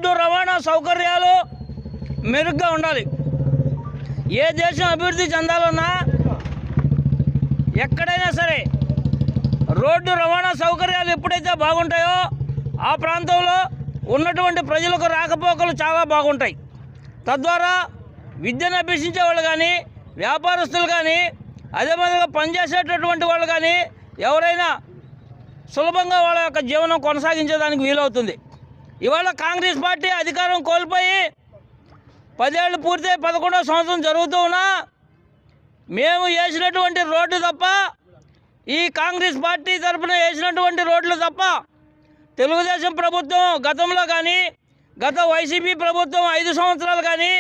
Road రవాణా సౌకర్యాలు మెరుగ్గా ఉండాలి. ఏ దేశం అభివృద్ధి చెందాలన్నా ఎక్కడైనా సరే రోడ్డు రవాణా సౌకర్యాలు ఎప్పుడైతే బాగుంటాయో ఆ ప్రాంతంలో ఉన్నటువంటి ప్రజలకు రాకపోకలు చాలా బాగుంటాయి. తద్వారా విద్యను అభ్యసించే వాళ్ళు కానీ, వ్యాపారస్తులు కానీ, అదే మాదిరిగా పనిచేసేటటువంటి వాళ్ళు కానీ ఎవరైనా సులభంగా వాళ్ళ యొక్క జీవనం కొనసాగించడానికి వీలవుతుంది. ఇవాళ కాంగ్రెస్ పార్టీ అధికారం కోల్పోయి 10 ఏళ్ళు పూర్తయి 11వ సంవత్సరం జరుగుతూ ఉన్నా మేము వేసినటువంటి రోడ్డు తప్ప, ఈ కాంగ్రెస్ పార్టీ తరఫున వేసినటువంటి రోడ్లు తప్ప తెలుగుదేశం ప్రభుత్వం గతంలో కానీ, గత వైసీపీ ప్రభుత్వం 5 సంవత్సరాలు కానీ,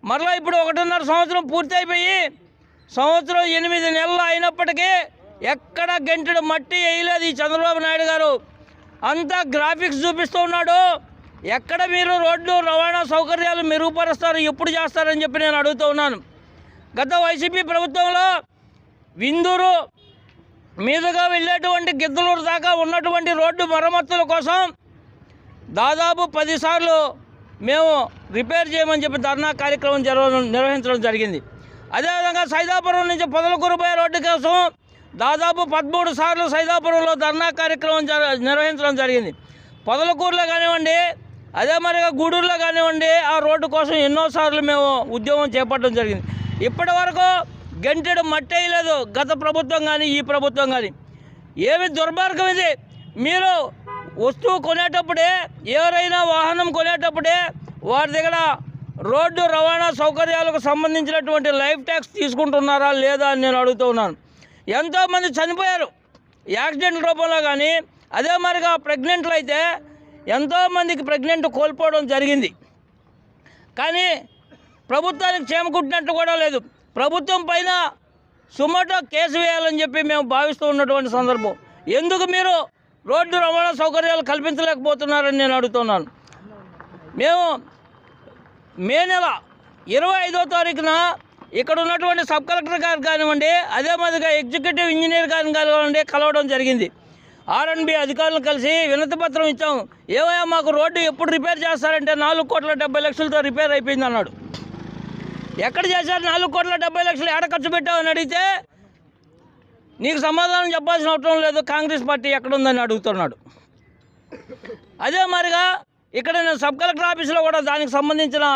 మరలా ఇప్పుడు 1.5 సంవత్సరం పూర్తి అయిపోయి సంవత్సరం 8 నెలలు అయినప్పటికీ ఎక్కడ గంటెడు మట్టి వేయలేదు ఈ చంద్రబాబు నాయుడు గారు. అంతా గ్రాఫిక్స్ చూపిస్తూ ఉన్నాడు. ఎక్కడ మీరు రోడ్లు రవాణా సౌకర్యాలు మెరుగుపరుస్తారు, ఎప్పుడు చేస్తారని చెప్పి నేను అడుగుతూ ఉన్నాను. గత వైసీపీ ప్రభుత్వంలో విందూరు మీదుగా వెళ్ళేటువంటి గిద్దలూరు దాకా ఉన్నటువంటి రోడ్డు మరమ్మతుల కోసం దాదాపు 10 సార్లు మేము రిపేర్ చేయమని చెప్పి ధర్నా కార్యక్రమం నిర్వహించడం జరిగింది. అదేవిధంగా సైదాపురం నుంచి పొదలకూరు పోయే రోడ్డు కోసం దాదాపు 13 సార్లు సైదాపురంలో ధర్నా కార్యక్రమం నిర్వహించడం జరిగింది. పొదలకూరులో కానివ్వండి, అదే మరిగా గూడూరులో కానివ్వండి, ఆ రోడ్డు కోసం ఎన్నోసార్లు మేము ఉద్యమం చేపట్టడం జరిగింది. ఇప్పటి వరకు గంటెడు మట్టి వేయలేదు గత ప్రభుత్వం కానీ, ఈ ప్రభుత్వం కానీ. ఏమి దుర్మార్గం ఇది! మీరు వస్తువు కొనేటప్పుడే, ఎవరైనా వాహనం కొనేటప్పుడే వారి దగ్గర రోడ్డు రవాణా సౌకర్యాలకు సంబంధించినటువంటి లైఫ్ ట్యాక్స్ తీసుకుంటున్నారా లేదా అని నేను అడుగుతూ ఉన్నాను. ఎంతోమంది చనిపోయారు యాక్సిడెంట్ రూపంలో కానీ, అదే మరిగా ప్రెగ్నెంట్లు అయితే ఎంతోమందికి ప్రెగ్నెంట్ కోల్పోవడం జరిగింది. కానీ ప్రభుత్వానికి చేమకుట్టినట్టు కూడా లేదు. ప్రభుత్వం పైన సుమోటో కేసు వేయాలని చెప్పి మేము భావిస్తూ ఉన్నటువంటి సందర్భం. ఎందుకు మీరు రోడ్డు రవాణా సౌకర్యాలు కల్పించలేకపోతున్నారని నేను అడుగుతున్నాను. మేము మే నెల 25వ తారీఖున ఇక్కడ ఉన్నటువంటి సబ్ కలెక్టర్ గారు కానివ్వండి, అదే మాదిరిగా ఎగ్జిక్యూటివ్ ఇంజనీర్ గారిని కానివ్వండి కలవడం జరిగింది. R&B అధికారులను కలిసి వినతి పత్రం ఇచ్చాము. ఏవయ్యా మాకు రోడ్డు ఎప్పుడు రిపేర్ చేస్తారంటే 4,70,00,000తో రిపేర్ అయిపోయింది అన్నాడు. ఎక్కడ చేశారు 4,70,00,000 ఏడ ఖర్చు పెట్టామని అడిగితే నీకు సమాధానం చెప్పాల్సిన అవసరం లేదు, కాంగ్రెస్ పార్టీ ఎక్కడుందని అడుగుతున్నాడు. అదే మాదిరిగా ఇక్కడ నేను సబ్ కలెక్టర్ ఆఫీసులో కూడా దానికి సంబంధించిన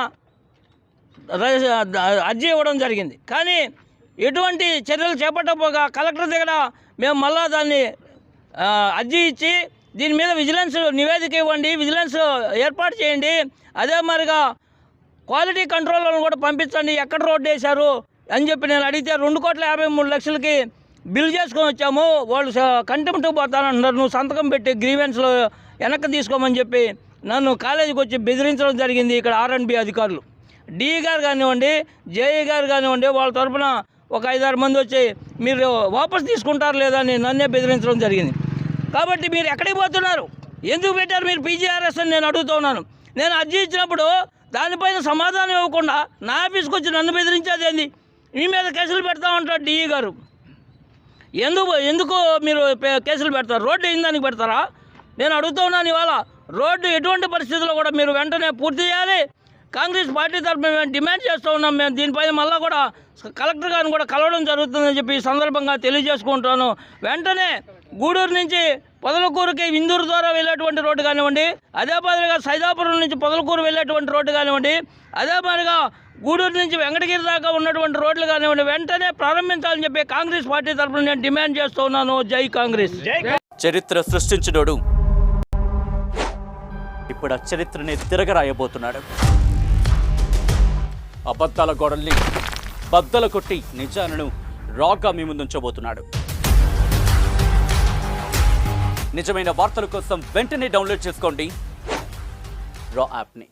అర్జీ ఇవ్వడం జరిగింది. కానీ ఎటువంటి చర్యలు చేపట్టకపోగా కలెక్టర్ దగ్గర మేము మళ్ళా దాన్ని అర్జీ ఇచ్చి దీని మీద విజిలెన్స్ నివేదిక ఇవ్వండి, విజిలెన్స్ ఏర్పాటు చేయండి, అదే మరిగా క్వాలిటీ కంట్రోల్లను కూడా పంపించండి, ఎక్కడ రోడ్డు వేశారు అని చెప్పి నేను అడిగితే 2,53,00,000కి బిల్ చేసుకొని వచ్చాము. వాళ్ళు కంటెంప్ట్కి పోతానంటున్నారు, నువ్వు సంతకం పెట్టి గ్రీవెన్స్లో వెనక్కి తీసుకోమని చెప్పి నన్ను కాలేజీకి వచ్చి బెదిరించడం జరిగింది. ఇక్కడ R&B అధికారులు DE గారు కానివ్వండి, JE గారు కానివ్వండి, వాళ్ళ తరఫున ఒక 5-6 మంది వచ్చి మీరు వాపసు తీసుకుంటారు లేదా అని నన్నే బెదిరించడం జరిగింది. కాబట్టి మీరు ఎక్కడికి పోతున్నారు, ఎందుకు పెట్టారు మీరు PGRS అని నేను అడుగుతూ ఉన్నాను. నేను అర్జీ ఇచ్చినప్పుడు దానిపైన సమాధానం ఇవ్వకుండా నా ఆఫీస్కి వచ్చి నన్ను బెదిరించేది ఏంది? మీ మీద కేసులు పెడతా ఉంటారు DE గారు. ఎందుకు మీరు కేసులు పెడతారు? రోడ్డు ఇందానికి పెడతారా? నేను అడుగుతూ ఉన్నాను. ఇవాళ రోడ్డు ఎటువంటి పరిస్థితుల్లో కూడా మీరు వెంటనే పూర్తి చేయాలి. కాంగ్రెస్ పార్టీ తరఫున మేము డిమాండ్ చేస్తూ ఉన్నాం. మేము దీనిపైన మళ్ళీ కూడా కలెక్టర్ గారిని కూడా కలవడం జరుగుతుందని చెప్పి ఈ సందర్భంగా తెలియజేసుకుంటాను. వెంటనే గూడూరు నుంచి పొదలకూరుకి విందూరు ద్వారా వెళ్ళేటువంటి రోడ్డు కానివ్వండి, అదే మాదిరిగా సైదాపురం నుంచి పొదలకూరు వెళ్ళేటువంటి రోడ్డు కానివ్వండి, అదే మాదిరిగా గూడూరు నుంచి వెంకటగిరి దాకా ఉన్నటువంటి రోడ్లు కానివ్వండి వెంటనే ప్రారంభించాలని చెప్పి కాంగ్రెస్ పార్టీ తరఫున నేను డిమాండ్ చేస్తూ ఉన్నాను. జై కాంగ్రెస్. చరిత్ర సృష్టించినోడు ఇప్పుడు ఆ చరిత్రని తిరగరాయబోతున్నాడు. అబద్ధాల గోడల్ని బద్దలు కొట్టి నిజాలను రాగా మీ ముందుంచబోతున్నాడు. నిజమైన వార్తల కోసం వెంటనే డౌన్లోడ్ చేసుకోండి రా యాప్ని.